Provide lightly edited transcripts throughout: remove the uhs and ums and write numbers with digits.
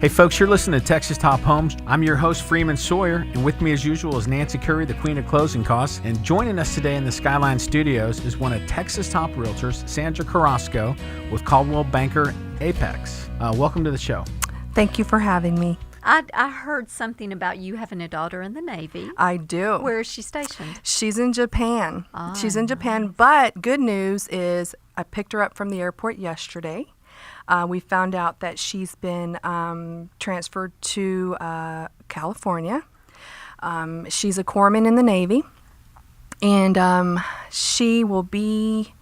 Hey folks, you're listening to Texas Top Homes. I'm your host, Freeman Sawyer, and with me as usual is Nancy Curry, the queen of closing costs. And joining us today in the Skyline Studios is one of Texas top realtors, Sandra Carrasco, with Coldwell Banker Apex. Welcome to the show. Thank you for having me. I heard something about you having a daughter in the Navy. I do. Where is she stationed? She's in Japan. She's in Japan, but good news is I picked her up from the airport yesterday. We found out that she's been transferred to California. She's a corpsman in the Navy, and she will be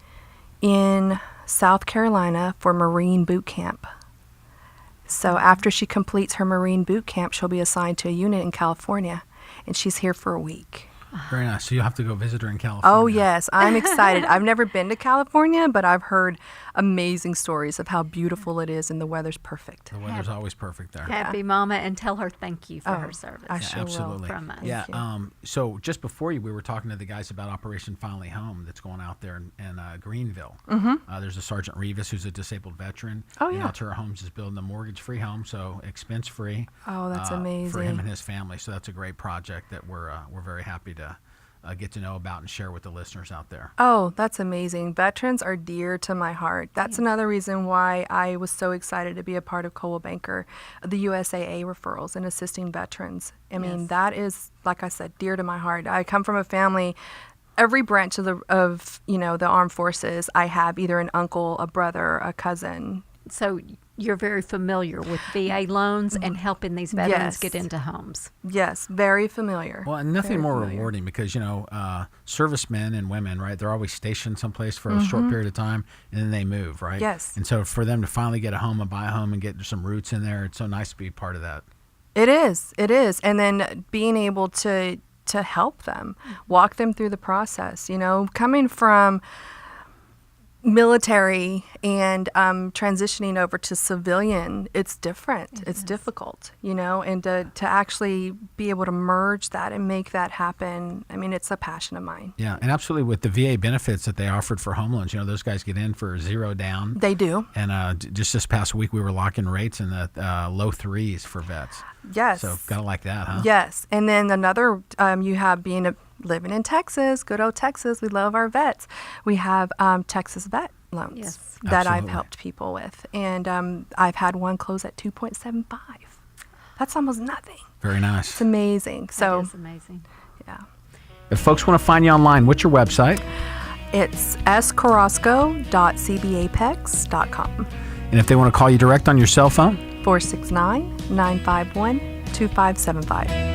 in South Carolina for Marine boot camp. So after she completes her Marine boot camp, she'll be assigned to a unit in California, and she's here for a week. Very nice. So you'll have to go visit her in California. Oh, yes. I'm excited. I've never been to California, but I've heard amazing stories of how beautiful it is, and the weather's perfect. The weather's always perfect there. Happy Mama, and tell her thank you for her service. I sure absolutely. will. From us. Yeah. So just before we were talking to the guys about Operation Finally Home that's going out there in Greenville. Mm-hmm. There's a Sergeant Rivas who's a disabled veteran. Oh, and yeah. Altura Homes is building a mortgage-free home, so expense-free. Oh, that's amazing. For him and his family. So that's a great project that we're very happy to get to know about and share with the listeners out there. Oh, that's amazing. Veterans are dear to my heart. That's another reason why I was so excited to be a part of Coldwell Banker, the USAA referrals and assisting veterans. I mean, that is, like I said, dear to my heart. I come from a family, every branch of the armed forces, I have either an uncle, a brother, a cousin. So you're very familiar with VA loans and helping these veterans get into homes. Yes, very familiar. Well, and nothing more rewarding because, servicemen and women, right, they're always stationed someplace for a short period of time, and then they move, right? Yes. And so for them to finally get a home and buy a home and get some roots in there, it's so nice to be part of that. It is. And then being able to help them, walk them through the process, coming from military and transitioning over to civilian, it's different. It's difficult, and to actually be able to merge that and make that happen, I mean, it's a passion of mine. Yeah, and absolutely with the VA benefits that they offered for home loans, those guys get in for $0 down. They do. And just this past week, we were locking rates in the low 3s for vets. Yes. So gotta like that, huh? Yes. And then another, you have living in Texas, good old Texas. We love our vets. We have Texas vet loans that I've helped people with. And I've had one close at 2.75. That's almost nothing. Very nice. It's amazing. That is amazing. Yeah. If folks want to find you online, what's your website? It's scarrasco.cbapex.com. And if they want to call you direct on your cell phone? 469-951-2575.